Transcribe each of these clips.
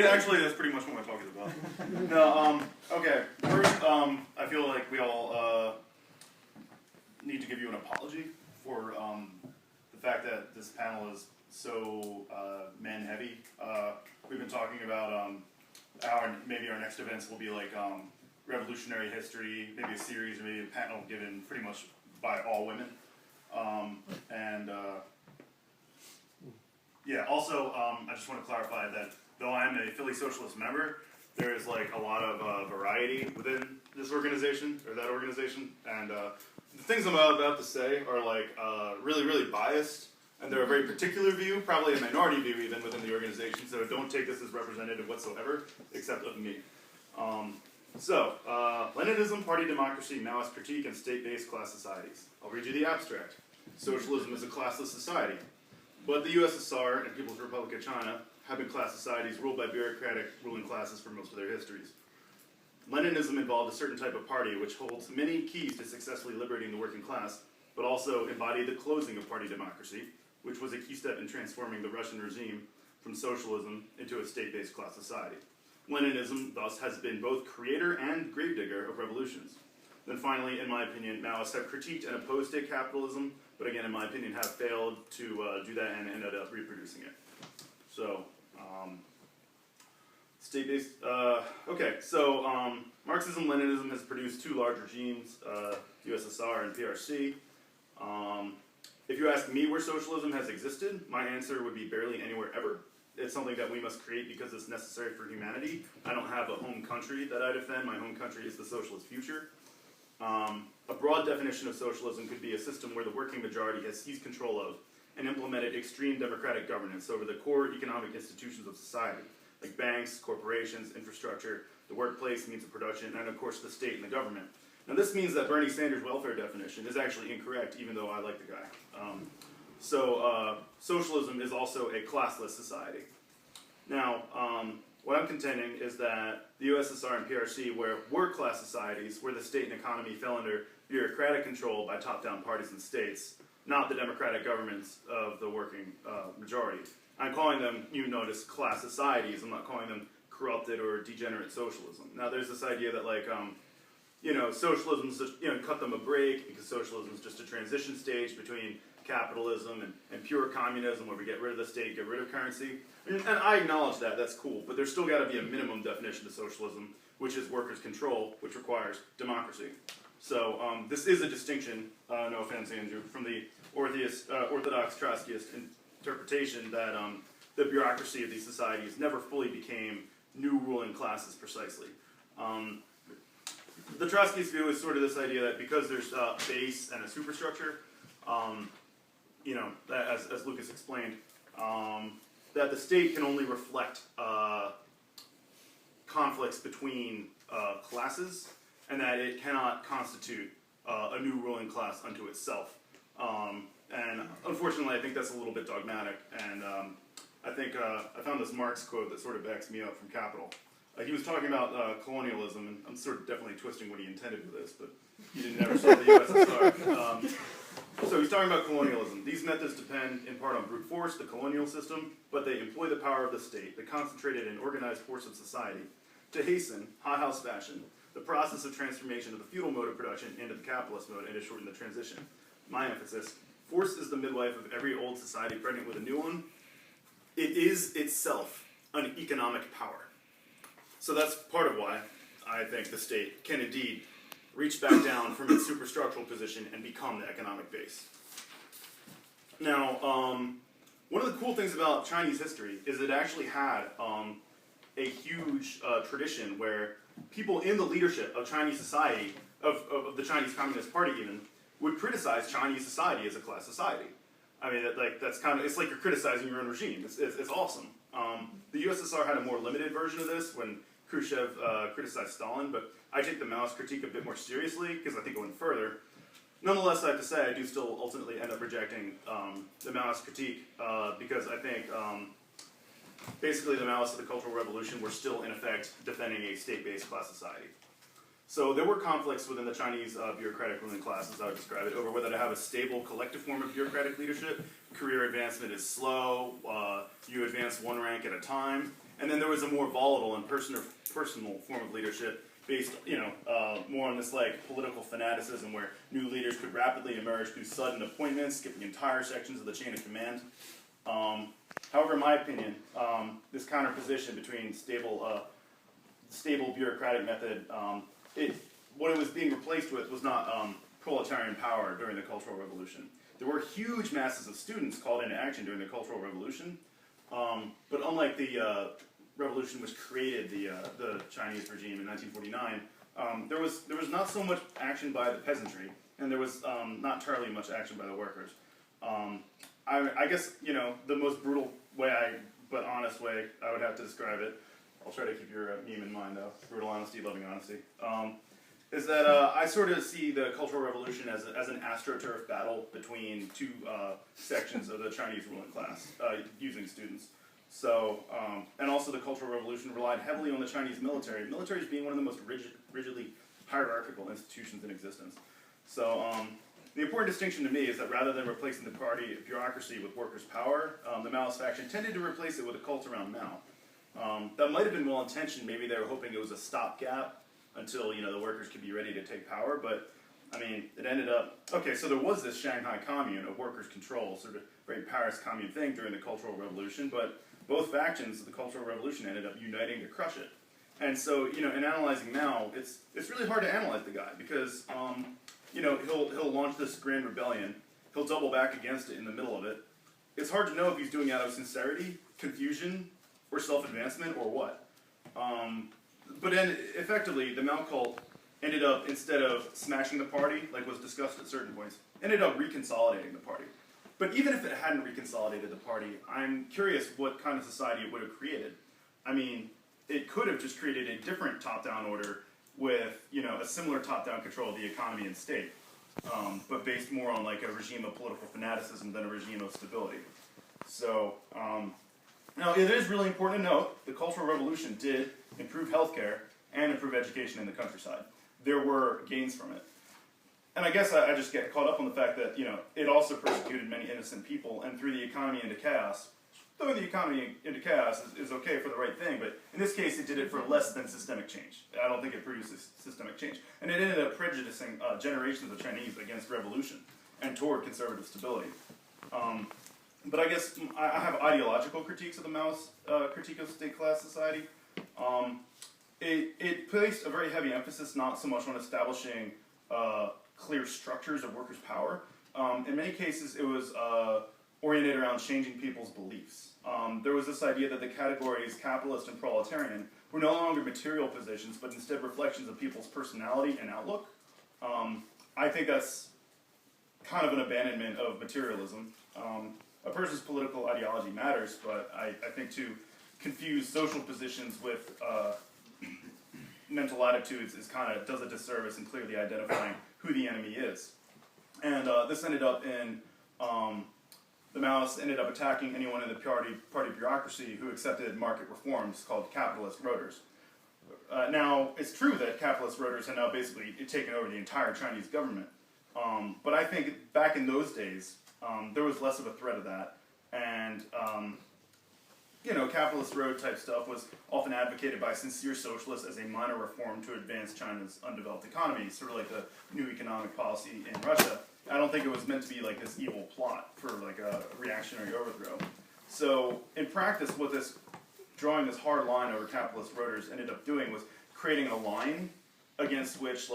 actually, that's pretty much what my talk is about. No, okay. First, I feel like we all need to give you an apology for the fact that this panel is so men-heavy. We've been talking about how maybe our next events will be like revolutionary history, maybe a series, or maybe a panel given pretty much by all women. Yeah, also, I just want to clarify that though I'm a Philly Socialist member, there is like a lot of variety within this organization, or that organization, and the things I'm about to say are like really, really biased, and they're a very particular view, probably a minority view even within the organization, so don't take this as representative whatsoever, except of me. Leninism, party democracy, Maoist critique, and state-based class societies. I'll read you the abstract. Socialism is a classless society, but the USSR and People's Republic of China have been class societies ruled by bureaucratic ruling classes for most of their histories. Leninism involved a certain type of party which holds many keys to successfully liberating the working class, but also embodied the closing of party democracy, which was a key step in transforming the Russian regime from socialism into a state-based class society. Leninism, thus, has been both creator and gravedigger of revolutions. Then finally, in my opinion, Maoists have critiqued and opposed state capitalism, but again, in my opinion, have failed to do that and ended up reproducing it. So, state-based, Marxism-Leninism has produced two large regimes, USSR and PRC. If you ask me where socialism has existed, my answer would be barely anywhere ever. It's something that we must create because it's necessary for humanity. I don't have a home country that I defend. My home country is the socialist future. A broad definition of socialism could be a system where the working majority has seized control of and implemented extreme democratic governance over the core economic institutions of society, like banks, corporations, infrastructure, the workplace, means of production, and of course the state and the government. Now this means that Bernie Sanders' welfare definition is actually incorrect, even though I like the guy. Socialism is also a classless society. Now, what I'm contending is that the USSR and PRC were class societies where the state and economy fell under bureaucratic control by top-down parties and states, not the democratic governments of the working majority. I'm calling them, you notice, class societies. I'm not calling them corrupted or degenerate socialism. Now, there's this idea that, like, socialism is just, cut them a break because socialism is just a transition stage between capitalism and pure communism where we get rid of the state, get rid of currency. And I acknowledge that, that's cool, but there's still got to be a minimum definition of socialism, which is workers' control, which requires democracy. So this is a distinction, no offense, Andrew, from the orthodox Trotskyist interpretation that the bureaucracy of these societies never fully became new ruling classes precisely. The Trotskyist view is sort of this idea that because there's a base and a superstructure, as Lucas explained, that the state can only reflect conflicts between classes, and that it cannot constitute a new ruling class unto itself. And unfortunately, I think that's a little bit dogmatic, and I think I found this Marx quote that sort of backs me up from Capital. He was talking about colonialism, and I'm sort of definitely twisting what he intended with this, but he never saw the USSR. So he's talking about colonialism. These methods depend in part on brute force, the colonial system, but they employ the power of the state, the concentrated and organized force of society, to hasten, hothouse fashion, the process of transformation of the feudal mode of production into the capitalist mode and to shorten the transition. My emphasis, force is the midwife of every old society pregnant with a new one. It is itself an economic power. So that's part of why I think the state can indeed reach back down from its superstructural position and become the economic base. Now, one of the cool things about Chinese history is it actually had a huge tradition where people in the leadership of Chinese society, of the Chinese Communist Party even, would criticize Chinese society as a class society. I mean, that's kind of, it's like you're criticizing your own regime. It's awesome. The USSR had a more limited version of this when Khrushchev criticized Stalin, but I take the Maoist critique a bit more seriously because I think it went further. Nonetheless, I have to say I do still ultimately end up rejecting the Maoist critique because I think basically the Maoists of the Cultural Revolution were still in effect defending a state-based class society. So there were conflicts within the Chinese bureaucratic ruling class, as I would describe it, over whether to have a stable collective form of bureaucratic leadership. Career advancement is slow, you advance one rank at a time, And then there was a more volatile and personal form of leadership based, more on this like political fanaticism where new leaders could rapidly emerge through sudden appointments, skipping entire sections of the chain of command. However, in my opinion, this counterposition between stable bureaucratic method, what it was being replaced with was not proletarian power during the Cultural Revolution. There were huge masses of students called into action during the Cultural Revolution, but unlike the revolution which created the Chinese regime in 1949, there was not so much action by the peasantry, and there was not terribly much action by the workers. I guess, the most brutal way, but honest way I would have to describe it, I'll try to keep your meme in mind though, brutal honesty, loving honesty, is that I sort of see the Cultural Revolution as an astroturf battle between two sections of the Chinese ruling class, using students. So, and also the Cultural Revolution relied heavily on the Chinese military, militaries being one of the most rigidly hierarchical institutions in existence. So, the important distinction to me is that rather than replacing the party bureaucracy with workers' power, the Maoist faction tended to replace it with a cult around Mao. That might have been well-intentioned. Maybe they were hoping it was a stopgap until, the workers could be ready to take power. But, I mean, it ended up... Okay, so there was this Shanghai Commune of workers' control, sort of very Paris Commune thing during the Cultural Revolution, but both factions of the Cultural Revolution ended up uniting to crush it. And so, in analyzing Mao, it's really hard to analyze the guy because... he'll launch this grand rebellion. He'll double back against it in the middle of it. It's hard to know if he's doing it out of sincerity, confusion, or self-advancement, or what. But then, effectively, the Mao cult ended up, instead of smashing the party, like was discussed at certain points, ended up reconsolidating the party. But even if it hadn't reconsolidated the party, I'm curious what kind of society it would have created. I mean, it could have just created a different top-down order with, a similar top-down control of the economy and state, but based more on like a regime of political fanaticism than a regime of stability. So, now it is really important to note the Cultural Revolution did improve healthcare and improve education in the countryside. There were gains from it. And I guess I just get caught up on the fact that, it also persecuted many innocent people and threw the economy into chaos. Throwing the economy into chaos is okay for the right thing, but in this case it did it for less than systemic change. I don't think it produces systemic change. And it ended up prejudicing generations of Chinese against revolution and toward conservative stability. But I guess I have ideological critiques of the Maoist critique of state-class society. It placed a very heavy emphasis not so much on establishing clear structures of workers' power. In many cases it was oriented around changing people's beliefs. There was this idea that the categories capitalist and proletarian were no longer material positions, but instead reflections of people's personality and outlook. I think that's kind of an abandonment of materialism. A person's political ideology matters, but I think to confuse social positions with mental attitudes is does a disservice in clearly identifying who the enemy is. And this ended up in... the Maoists ended up attacking anyone in the party bureaucracy who accepted market reforms called capitalist rotors. Now, it's true that capitalist rotors have now basically taken over the entire Chinese government, but I think back in those days, there was less of a threat of that, and capitalist road type stuff was often advocated by sincere socialists as a minor reform to advance China's undeveloped economy, sort of like the new economic policy in Russia. I don't think it was meant to be like this evil plot for like a reactionary overthrow. So in practice, what this drawing this hard line over capitalist rotors ended up doing was creating a line against which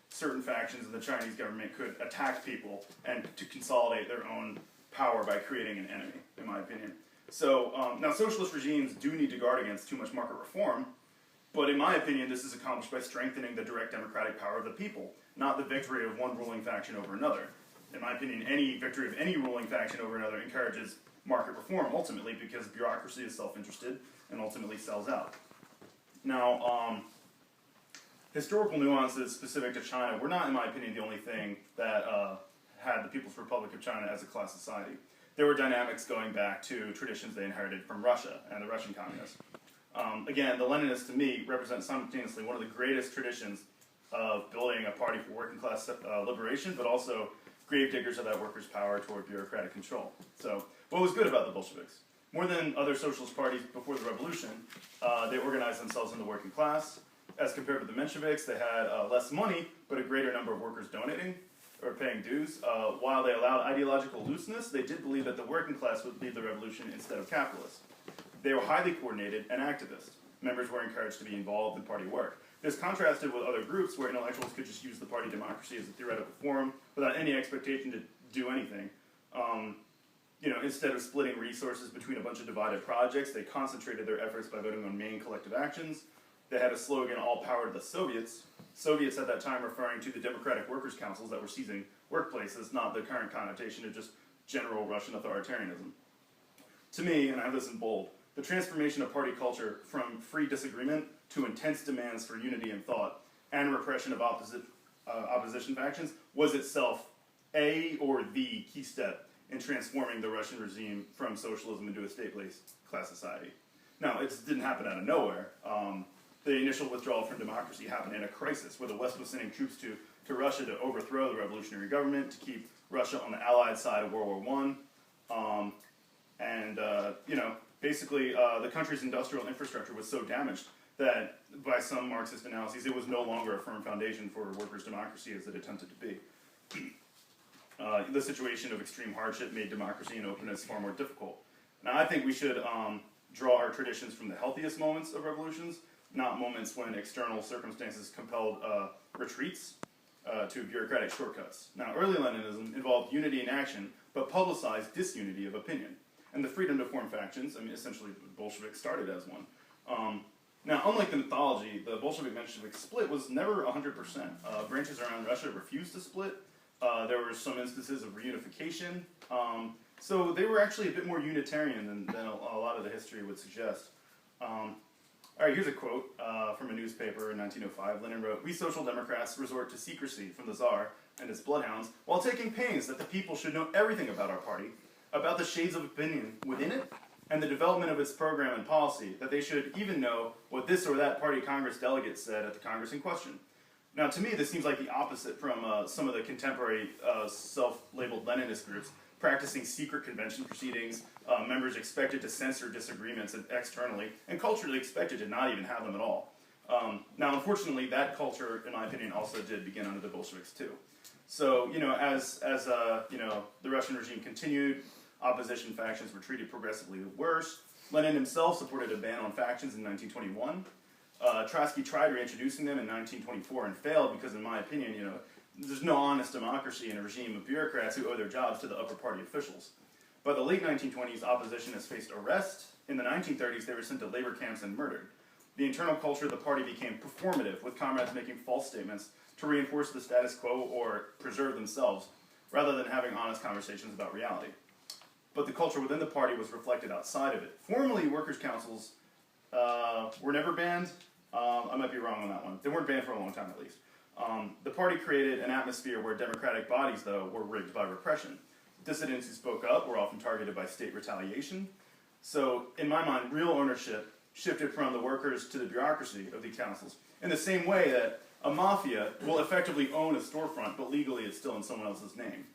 certain factions of the Chinese government could attack people and to consolidate their own power by creating an enemy, in my opinion. So now socialist regimes do need to guard against too much market reform, but in my opinion, this is accomplished by strengthening the direct democratic power of the people, not the victory of one ruling faction over another. In my opinion, any victory of any ruling faction over another encourages market reform, ultimately, because bureaucracy is self-interested and ultimately sells out. Now, historical nuances specific to China were not, in my opinion, the only thing that had the People's Republic of China as a class society. There were dynamics going back to traditions they inherited from Russia and the Russian communists. Again, the Leninists, to me, represent simultaneously one of the greatest traditions of building a party for working class liberation, but also gravediggers of that workers' power toward bureaucratic control. So, what was good about the Bolsheviks? More than other socialist parties before the revolution, they organized themselves in the working class. As compared with the Mensheviks, they had less money, but a greater number of workers donating or paying dues. While they allowed ideological looseness, they did believe that the working class would lead the revolution instead of capitalists. They were highly coordinated and activist. Members were encouraged to be involved in party work. This contrasted with other groups where intellectuals could just use the party democracy as a theoretical forum without any expectation to do anything. Instead of splitting resources between a bunch of divided projects, they concentrated their efforts by voting on main collective actions. They had a slogan, all power to the Soviets. Soviets at that time referring to the democratic workers' councils that were seizing workplaces, not the current connotation of just general Russian authoritarianism. To me, and I have this in bold, the transformation of party culture from free disagreement to intense demands for unity in thought and repression of opposition factions was itself a or the key step in transforming the Russian regime from socialism into a state-based class society. Now, it didn't happen out of nowhere. The initial withdrawal from democracy happened in a crisis where the West was sending troops to Russia to overthrow the revolutionary government, to keep Russia on the Allied side of World War I. Basically, the country's industrial infrastructure was so damaged that, by some Marxist analyses, it was no longer a firm foundation for workers' democracy as it attempted to be. The situation of extreme hardship made democracy and openness far more difficult. Now, I think we should draw our traditions from the healthiest moments of revolutions, not moments when external circumstances compelled retreats to bureaucratic shortcuts. Now, early Leninism involved unity in action, but publicized disunity of opinion. And the freedom to form factions, essentially the Bolsheviks started as one. Now, unlike the mythology, the Bolshevik-Menshevik split was never 100%. Branches around Russia refused to split. There were some instances of reunification. So they were actually a bit more unitarian than a lot of the history would suggest. All right, here's a quote from a newspaper in 1905. Lenin wrote, "We Social Democrats resort to secrecy from the Tsar and its bloodhounds while taking pains that the people should know everything about our party, about the shades of opinion within it, and the development of its program and policy, that they should even know what this or that party Congress delegate said at the Congress in question." Now, to me, this seems like the opposite from some of the contemporary self-labeled Leninist groups, practicing secret convention proceedings, members expected to censor disagreements externally, and culturally expected to not even have them at all. Now, unfortunately, that culture, in my opinion, also did begin under the Bolsheviks too. So, as the Russian regime continued, opposition factions were treated progressively worse. Lenin himself supported a ban on factions in 1921. Trotsky tried reintroducing them in 1924 and failed because, in my opinion, there's no honest democracy in a regime of bureaucrats who owe their jobs to the upper party officials. By the late 1920s, oppositionists faced arrest. In the 1930s, they were sent to labor camps and murdered. The internal culture of the party became performative, with comrades making false statements to reinforce the status quo or preserve themselves, rather than having honest conversations about reality. But the culture within the party was reflected outside of it. Formally, workers' councils were never banned. I might be wrong on that one. They weren't banned for a long time, at least. The party created an atmosphere where democratic bodies, though, were rigged by repression. Dissidents who spoke up were often targeted by state retaliation. So, in my mind, real ownership shifted from the workers to the bureaucracy of the councils, in the same way that a mafia will effectively own a storefront, but legally it's still in someone else's name.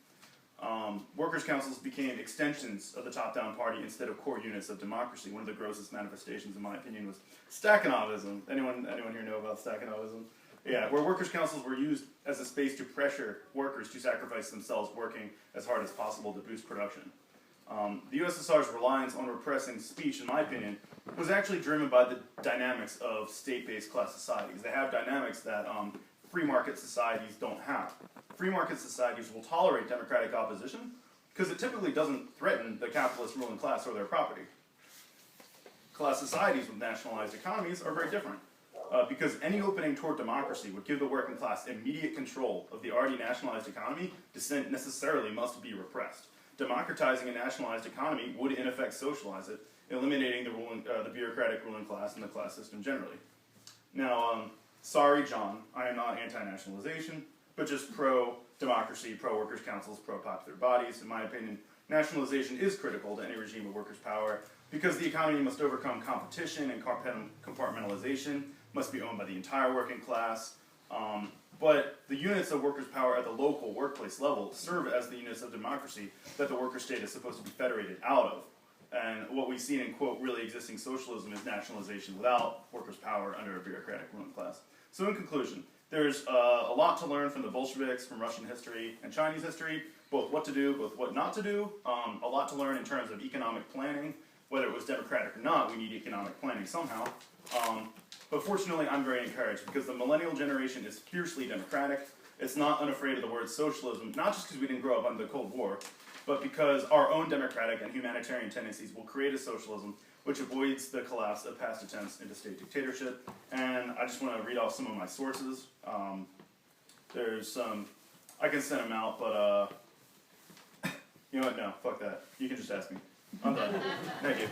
Workers' councils became extensions of the top-down party instead of core units of democracy. One of the grossest manifestations, in my opinion, was Stakhanovism. Anyone here know about Stakhanovism? Yeah, where workers' councils were used as a space to pressure workers to sacrifice themselves working as hard as possible to boost production. The USSR's reliance on repressing speech, in my opinion, was actually driven by the dynamics of state-based class societies. They have dynamics that free market societies don't have. Free market societies will tolerate democratic opposition because it typically doesn't threaten the capitalist ruling class or their property. Class societies with nationalized economies are very different. Because any opening toward democracy would give the working class immediate control of the already nationalized economy, dissent necessarily must be repressed. Democratizing a nationalized economy would in effect socialize it, eliminating the bureaucratic ruling class and the class system generally. Now, sorry, John, I am not anti-nationalization, but just pro-democracy, pro-workers' councils, pro-popular bodies. In my opinion, nationalization is critical to any regime of workers' power because the economy must overcome competition and compartmentalization, must be owned by the entire working class. But the units of workers' power at the local workplace level serve as the units of democracy that the worker state is supposed to be federated out of. And what we see in, quote, really existing socialism is nationalization without workers' power under a bureaucratic ruling class. So in conclusion, there's a lot to learn from the Bolsheviks, from Russian history and Chinese history, both what to do, both what not to do, a lot to learn in terms of economic planning. Whether it was democratic or not, we need economic planning somehow. But fortunately, I'm very encouraged because the millennial generation is fiercely democratic. It's not unafraid of the word socialism, not just because we didn't grow up under the Cold War, but because our own democratic and humanitarian tendencies will create a socialism which avoids the collapse of past attempts into state dictatorship. And I just want to read off some of my sources. There's some, I can send them out, but you know what, no, fuck that. You can just ask me. I'm done. Thank you.